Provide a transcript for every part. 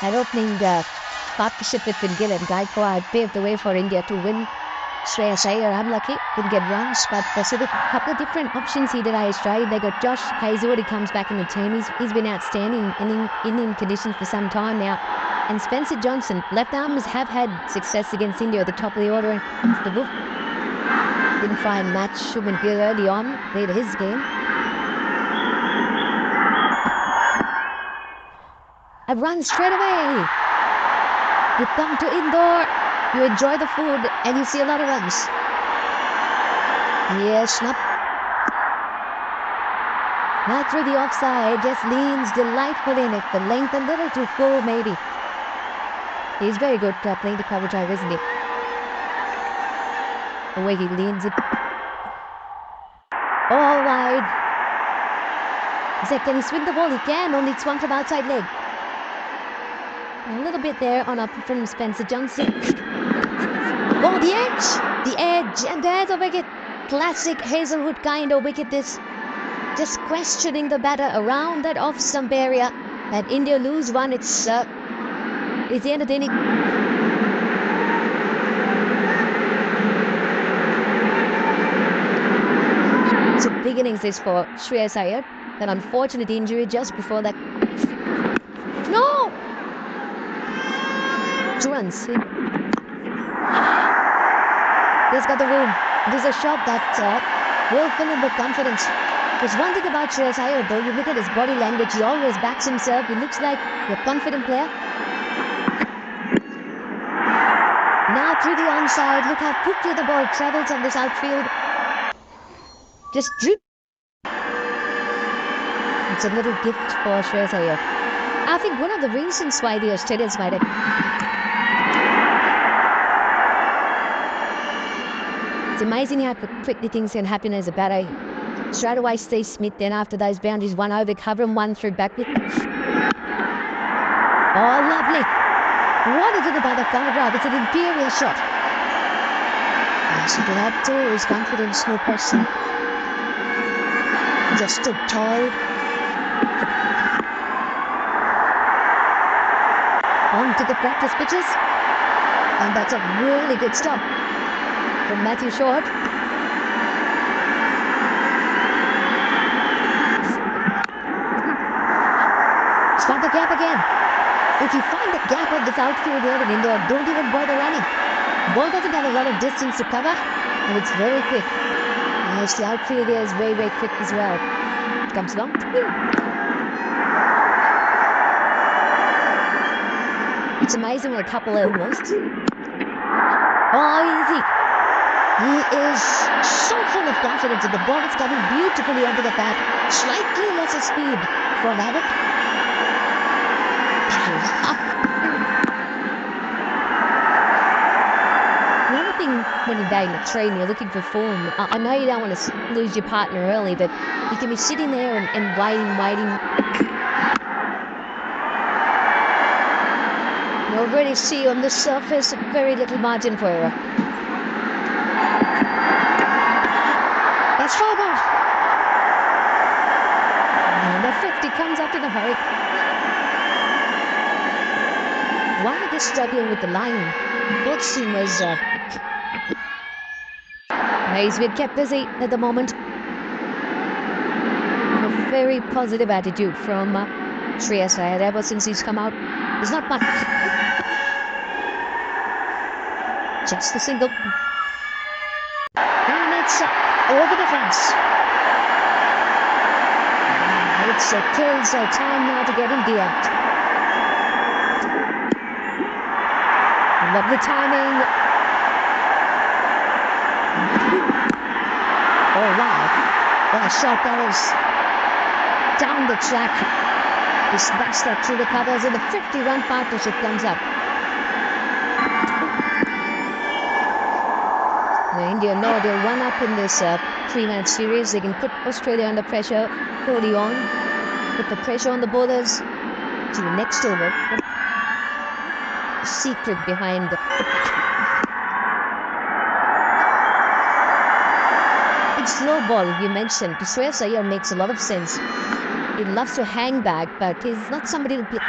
An opening partnership with Gill and Gaikwad paved the way for India to win. Shreyas Iyer, unlucky, didn't get runs, but with a couple of different options he did try. They got Josh Hazlewood, he comes back in the team. He's been outstanding in Indian conditions for some time now. And Spencer Johnson, left armers have had success against India at the top of the order. And the book didn't find match Shubman Gill early on, later his game. A run straight away. You come to indoor, you enjoy the food, and you see a lot of runs. Yes, not. Now through the offside, just leans delightfully in it. The length a little too full, maybe. He's very good playing the cover drive, isn't he? The way he leans it. All wide. Can he swing the ball? He can, only it swung from outside leg. A little bit there on up from Spencer Johnson. Oh, the edge, and there's a wicket. Classic Hazlewood kind of wicket this. Just questioning the batter around that off-stump area. And India lose one, it's the end of the inning. So big innings this for Shreyas Iyer. An unfortunate injury just before that. No! 2 runs. He's got the room. There's a shot that will fill him with confidence. There's one thing about Shreyas Iyer though, you look at his body language, he always backs himself. He looks like a confident player. Now through the onside, look how quickly the ball travels on this outfield. Just drip. It's a little gift for Shreyas Iyer. I think one of the reasons why the Australians might have... It's amazing how quickly things can happen as a batter. Straight away Steve Smith, then after those boundaries, 1 over, cover and 1 through back. Oh, lovely. What is it about the cover drive? It's an imperial shot. She could add to his confidence, no question. Just stood tall. On to the practice pitches. And that's a really good stop from Matthew Short. Spot the gap again. If you find the gap of this outfield here in India, don't even bother running. Ball doesn't have a lot of distance to cover, and it's very quick. Yes, the outfield here is very, very quick as well. It comes along. It's amazing what a couple almost. Oh, easy. He is so full of confidence, and the ball is coming beautifully under the bat. Slightly lesser speed for Abbott. The other thing when you're going to train, you're looking for form. I know you don't want to lose your partner early, but you can be sitting there and waiting. You already see on the surface very little margin for error. That's foul ball. And the 50 comes up in a hurry. Why are they struggling with the line? Both seamers he's been kept busy at the moment. A very positive attitude from Shreyas Iyer ever since he's come out. There's not much. Just a single. And it's over the fence. It's kills their time now to get India out. Lovely timing. Oh, wow. What a shot that is. Down the track. He smashed that through the covers, and the 50-run partnership comes up. India know they'll run up in this 3-match series. They can put Australia under pressure early on. Put the pressure on the bowlers to the next over. The secret behind it's slow ball you mentioned. Shreyas Iyer makes a lot of sense. He loves to hang back, but he's not somebody to play.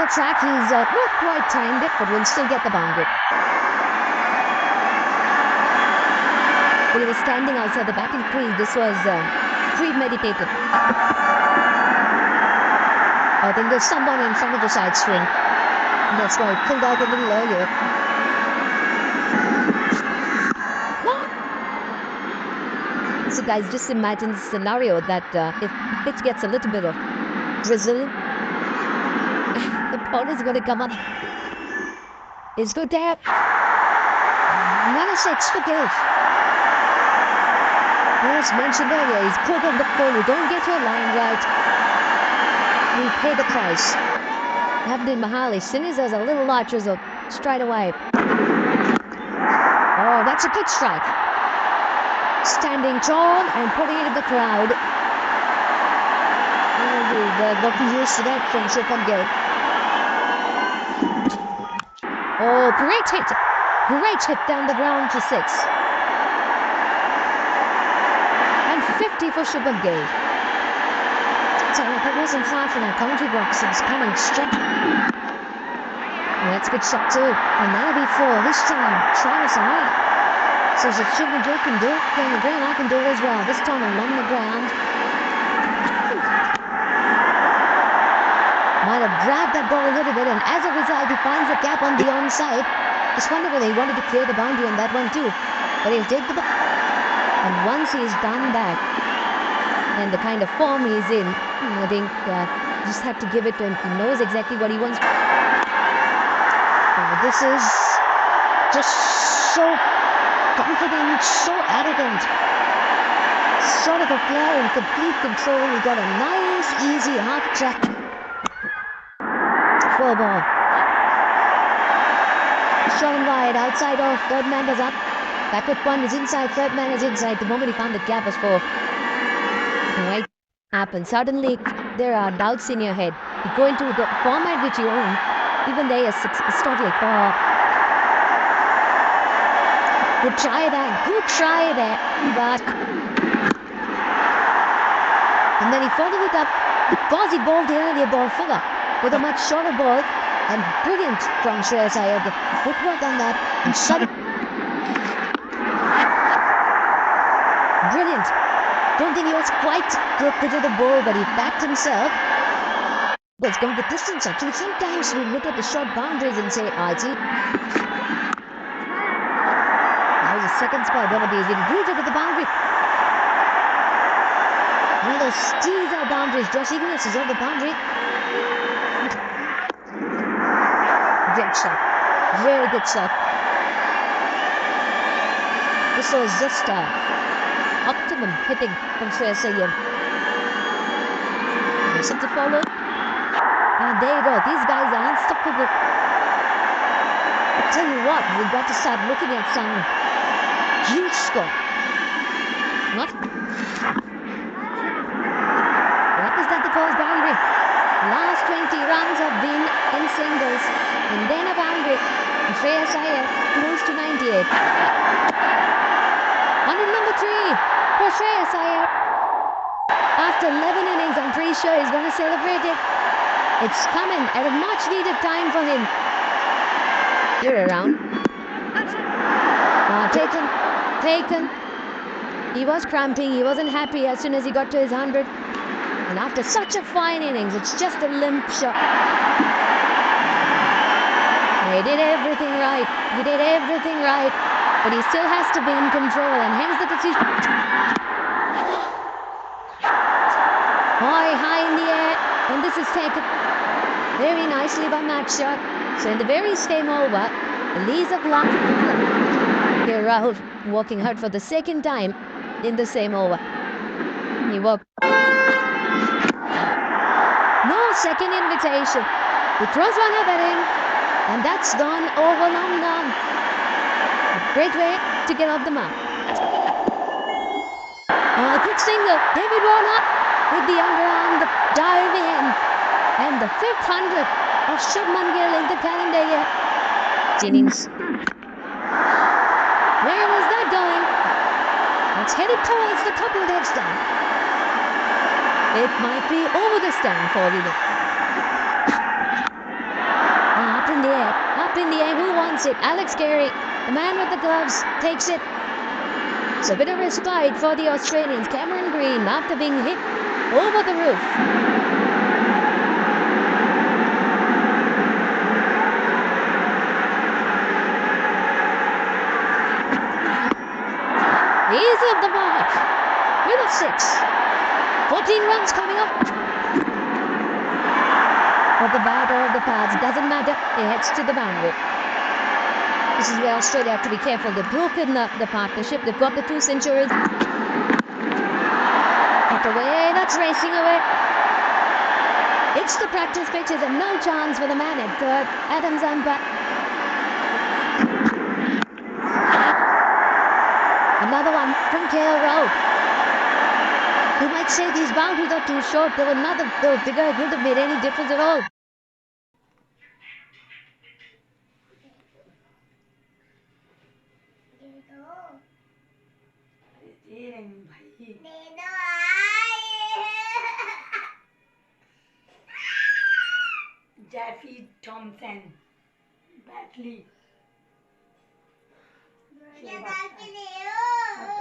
the track. He's not quite timed it, but will still get the boundary. But he was standing outside the batting crease. This was premeditated. I think there's someone in front of the side swing. That's why he pulled out a little earlier. So guys, just imagine the scenario that if the pitch gets a little bit of drizzle, the ball is going to come up. It's good there. Another 6 for Gill. As mentioned earlier, he's pulled on the ball. You don't get your line right, you pay the price. Happened in Mahali. As soon as there's a little light drizzle, straight away. Oh, that's a good strike. Standing tall and putting it in the crowd. They're getting used to that from Shubman Gill. Oh, great hit. Great hit down the ground to 6. And 50 for Shubman Gill. So that wasn't far from our country box. It was coming straight. That's a good shot too. And that'll be 4 this time. Travis high. So if Shubman Gill can do it on the ground, I can do it as well. This time along the ground. Might have grabbed that ball a little bit, and as a result, he finds a gap on the onside. Just wonder whether he wanted to clear the boundary on that one too. But he'll take the ball. And once he's done that, and the kind of form he's in, I think just have to give it to him. He knows exactly what he wants. This is just so confident, so arrogant. Sort of a player in complete control. He got a nice, easy half track. 4 ball. Shown wide, outside off, third man is up. Backward one is inside, third man is inside. The moment he found the gap was 4. Right happens. Suddenly, there are doubts in your head. You go into the format which you own, even there is totally far. Good try there, but and then he followed it up because he bowled the earlier ball fuller with a much shorter ball, and brilliant from Shreyas Iyer. The footwork on that and shot it. Brilliant. Don't think he was quite crooked to the ball, but he backed himself. Well, it's gone the distance actually. Sometimes we look at the short boundaries and say, I see. That was the second spot. He's been rooted at the boundary. One of those teaser boundaries. Josh Ignace is on the boundary. Great shot. Very good shot. This was just optimum hitting from Shreyas Iyer. Listen to follow. And there you go. These guys are unstoppable. I tell you what, we've got to start looking at some huge score. Not. What is that? The first boundary. Last 20 runs have been in singles, and then a boundary. And Shreyas Iyer close to 98. 100 number 3 for Shreyas Iyer. After 11 innings, I'm pretty sure he's going to celebrate it. It's coming at a much needed time for him. You're around. Taken. He was cramping. He wasn't happy as soon as he got to his 100. And after such a fine innings, it's just a limp shot. He did everything right. But he still has to be in control, and hence the decision. High in the air, and this is taken very nicely by Matshot. So in the very same over, Lees of luck. Here Rahul walking hard for the second time in the same over. He walked. No second invitation. He throws one up at him, and that's gone over long gone. A great way to get off the mark. A quick single. David Warner with the underarm, the dive in, and the 5th 100 of Shubman Gill in the calendar year. Innings. Where was that going? It's headed towards the top of that stand. It might be over the stand for you. in the air. Up in the air. Who wants it? Alex Carey, the man with the gloves, takes it. It's a bit of respite for the Australians. Cameron Green, after being hit over the roof. He's at the mark with a 6. 14 runs coming up. Of the bat or of the pads, doesn't matter. It heads to the boundary. This is where Australia have to be careful. They've broken the partnership. They've got the 2 centuries. Not away. That's racing away. It's the practice pitches and no chance for the man at third. Adam Zampa. Another one from KL Road. You might say these boundaries are too short. They were not bigger. It wouldn't have made any difference at all. Jeffy Thompson, Batley.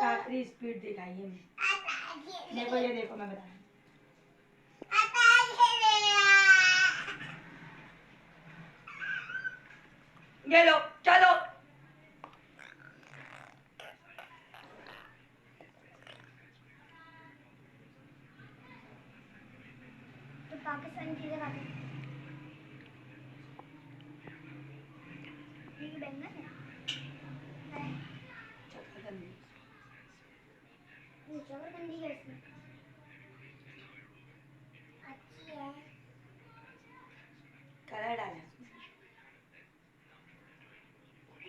आखिरी speed दिखाइए देखो ये देखो मैं बता ये लो चलो तो पाकिस्तान की जगह आते ये बैंगन है चकरकंदी है इसमें अच्छी है कलर डाला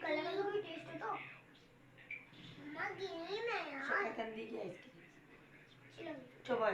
कलर का कोई टेस्ट है तो ना गिरी में यार चकरकंदी की आइसक्रीम चलो चुप हो